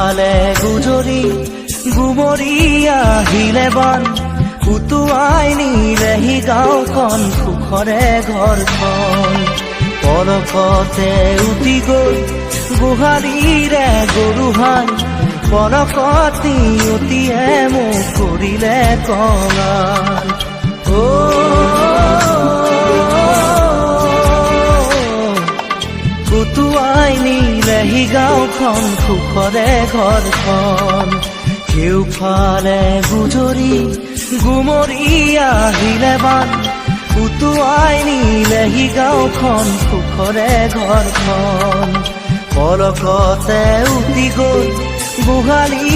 কেউফালে গুজৰি গুমৰি আহিলে বান উটুৱাই নিলেহি গাঁওখন সুখৰে ঘৰখন পলকতে উটি গ'ল গোহালিৰে গৰুহাল পলকতি উটিয়ে মোক কৰিলে কঙাল উটুৱাই নিলেহি গাঁওখন সুখৰে ঘৰখন কেউফালে গুজৰি গুমৰি আহিলে বান উটুৱাই নিলেহি গাঁওখন সুখৰে ঘৰখন পলকতে উটি গ'ল গোহালি